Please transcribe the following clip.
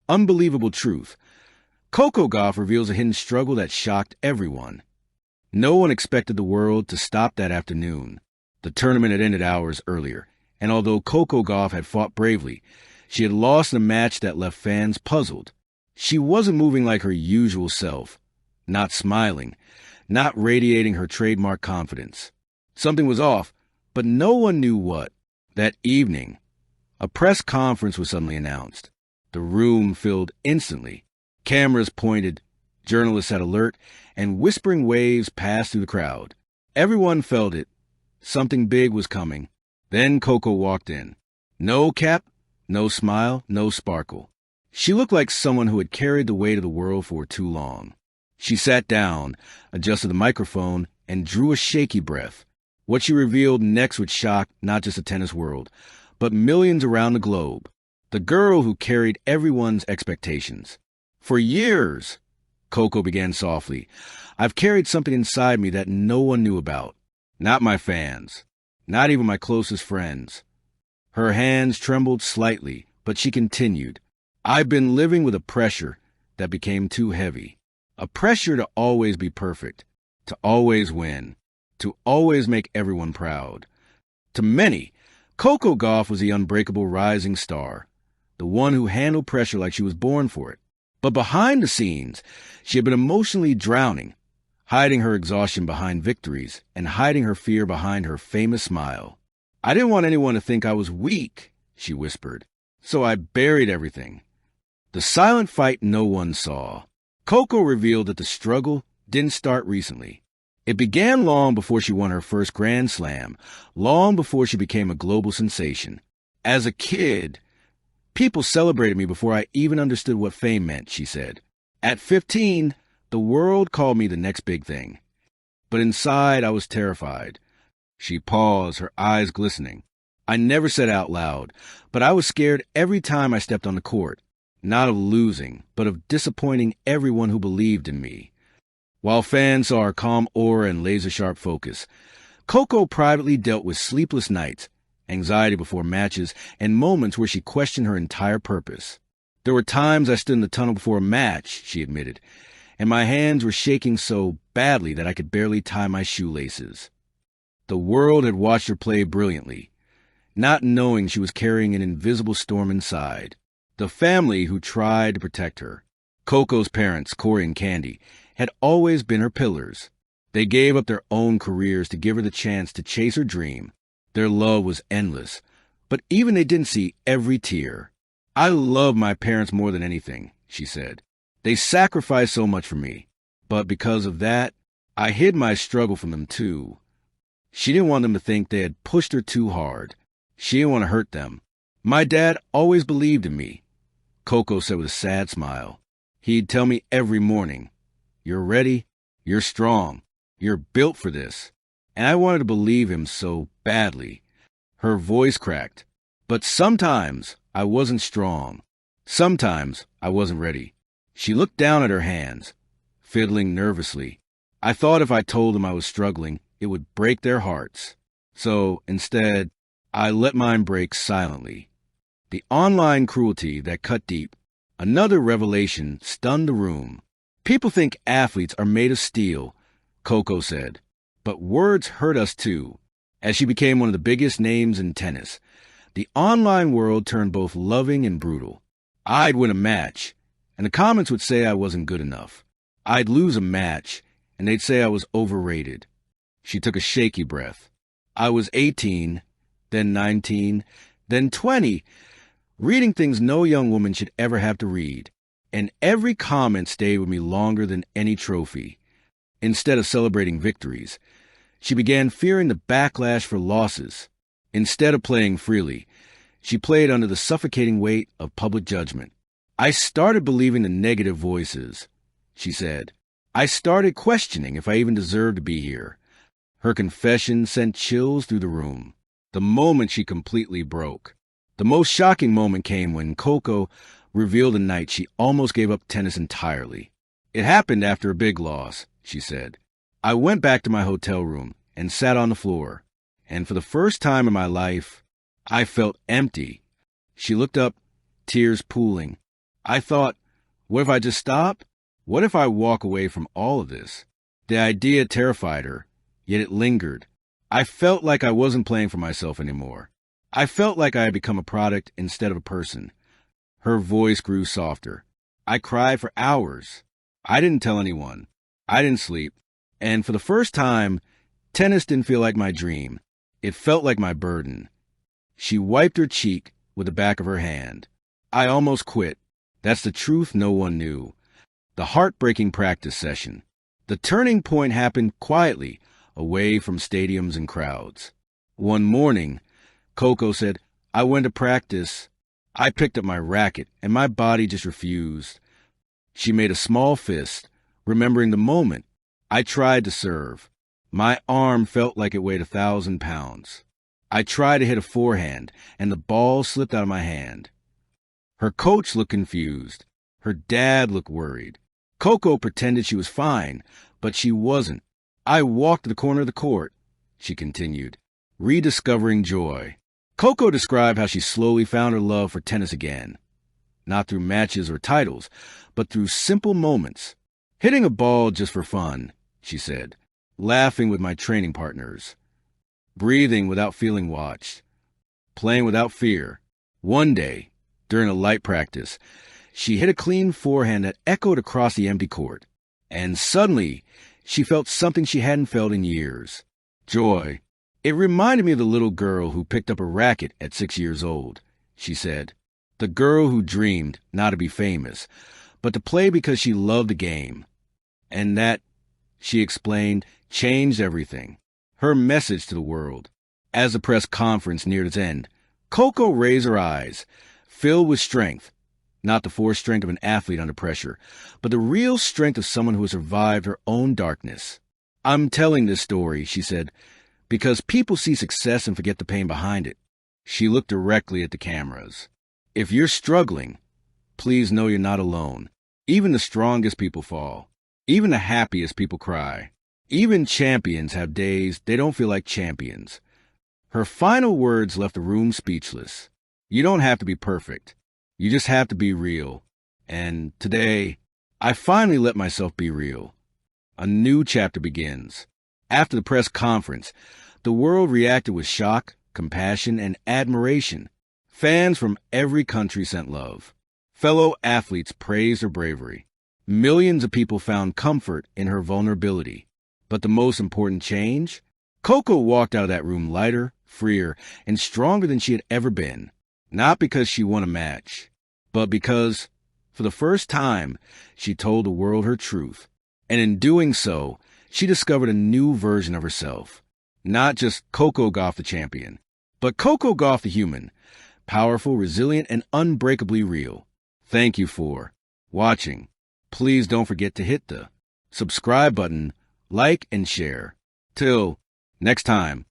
Unbelievable truth. Coco Gauff reveals a hidden struggle that shocked everyone. No one expected the world to stop that afternoon. The tournament had ended hours earlier, and although Coco Gauff had fought bravely, she had lost in a match that left fans puzzled. She wasn't moving like her usual self, not smiling, not radiating her trademark confidence. Something was off, but no one knew what. That evening, a press conference was suddenly announced. The room filled instantly. Cameras pointed, journalists at alert, and whispering waves passed through the crowd. Everyone felt it. Something big was coming. Then Coco walked in. No cap, no smile, no sparkle. She looked like someone who had carried the weight of the world for too long. She sat down, adjusted the microphone, and drew a shaky breath. What she revealed next would shock not just the tennis world, but millions around the globe. The girl who carried everyone's expectations. For years, Coco began softly, I've carried something inside me that no one knew about. Not my fans. Not even my closest friends. Her hands trembled slightly, but she continued. I've been living with a pressure that became too heavy. A pressure to always be perfect, to always win, to always make everyone proud. To many, Coco Gauff was the unbreakable rising star, the one who handled pressure like she was born for it. But behind the scenes, she had been emotionally drowning, hiding her exhaustion behind victories and hiding her fear behind her famous smile. I didn't want anyone to think I was weak, she whispered, so I buried everything. The silent fight no one saw. Coco revealed that the struggle didn't start recently. It began long before she won her first Grand Slam, long before she became a global sensation. As a kid, people celebrated me before I even understood what fame meant, she said. At 15, the world called me the next big thing. But inside, I was terrified. She paused, her eyes glistening. I never said out loud, but I was scared every time I stepped on the court. Not of losing, but of disappointing everyone who believed in me. While fans saw her calm aura and laser-sharp focus, Coco privately dealt with sleepless nights, anxiety before matches, and moments where she questioned her entire purpose. There were times I stood in the tunnel before a match, she admitted, and my hands were shaking so badly that I could barely tie my shoelaces. The world had watched her play brilliantly, not knowing she was carrying an invisible storm inside. The family who tried to protect her, Coco's parents, Corey and Candy, had always been her pillars. They gave up their own careers to give her the chance to chase her dream. Their love was endless, but even they didn't see every tear. I love my parents more than anything, she said. They sacrificed so much for me, but because of that, I hid my struggle from them too. She didn't want them to think they had pushed her too hard. She didn't want to hurt them. My dad always believed in me, Coco said with a sad smile. He'd tell me every morning, you're ready, you're strong, you're built for this. And I wanted to believe him so badly. Her voice cracked. But sometimes I wasn't strong. Sometimes I wasn't ready. She looked down at her hands, fiddling nervously. I thought if I told them I was struggling, it would break their hearts. So instead, I let mine break silently. The online cruelty that cut deep, another revelation, stunned the room. People think athletes are made of steel, Coco said. But words hurt us too. As she became one of the biggest names in tennis, the online world turned both loving and brutal. I'd win a match, and the comments would say I wasn't good enough. I'd lose a match, and they'd say I was overrated. She took a shaky breath. I was 18, then 19, then 20, reading things no young woman should ever have to read. And every comment stayed with me longer than any trophy. Instead of celebrating victories, she began fearing the backlash for losses. Instead of playing freely, she played under the suffocating weight of public judgment. I started believing the negative voices, she said. I started questioning if I even deserved to be here. Her confession sent chills through the room. The moment she completely broke. The most shocking moment came when Coco revealed the night she almost gave up tennis entirely. It happened after a big loss, she said. I went back to my hotel room and sat on the floor, and for the first time in my life, I felt empty. She looked up, tears pooling. I thought, what if I just stop? What if I walk away from all of this? The idea terrified her, yet it lingered. I felt like I wasn't playing for myself anymore. I felt like I had become a product instead of a person. Her voice grew softer. I cried for hours. I didn't tell anyone. I didn't sleep. And for the first time, tennis didn't feel like my dream. It felt like my burden. She wiped her cheek with the back of her hand. I almost quit. That's the truth no one knew. The heartbreaking practice session. The turning point happened quietly, away from stadiums and crowds. One morning, Coco said, I went to practice. I picked up my racket, and my body just refused. She made a small fist, remembering the moment. I tried to serve. My arm felt like it weighed 1,000 pounds. I tried to hit a forehand, and the ball slipped out of my hand. Her coach looked confused. Her dad looked worried. Coco pretended she was fine, but she wasn't. I walked to the corner of the court, she continued, rediscovering joy. Coco described how she slowly found her love for tennis again. Not through matches or titles, but through simple moments. Hitting a ball just for fun, she said. Laughing with my training partners. Breathing without feeling watched. Playing without fear. One day, during a light practice, she hit a clean forehand that echoed across the empty court. And suddenly, she felt something she hadn't felt in years. Joy. It reminded me of the little girl who picked up a racket at 6 years old, she said. The girl who dreamed not to be famous, but to play because she loved the game. And that, she explained, changed everything. Her message to the world. As the press conference neared its end, Coco raised her eyes, filled with strength. Not the forced strength of an athlete under pressure, but the real strength of someone who has survived her own darkness. I'm telling this story, she said, because people see success and forget the pain behind it. She looked directly at the cameras. If you're struggling, please know you're not alone. Even the strongest people fall. Even the happiest people cry. Even champions have days they don't feel like champions. Her final words left the room speechless. You don't have to be perfect. You just have to be real. And today, I finally let myself be real. A new chapter begins. After the press conference, the world reacted with shock, compassion, and admiration. Fans from every country sent love. Fellow athletes praised her bravery. Millions of people found comfort in her vulnerability. But the most important change? Coco walked out of that room lighter, freer, and stronger than she had ever been. Not because she won a match, but because, for the first time, she told the world her truth. And in doing so, she discovered a new version of herself. Not just Coco Gauff the champion, but Coco Gauff the human. Powerful, resilient, and unbreakably real. Thank you for watching. Please don't forget to hit the subscribe button, like, and share. Till next time.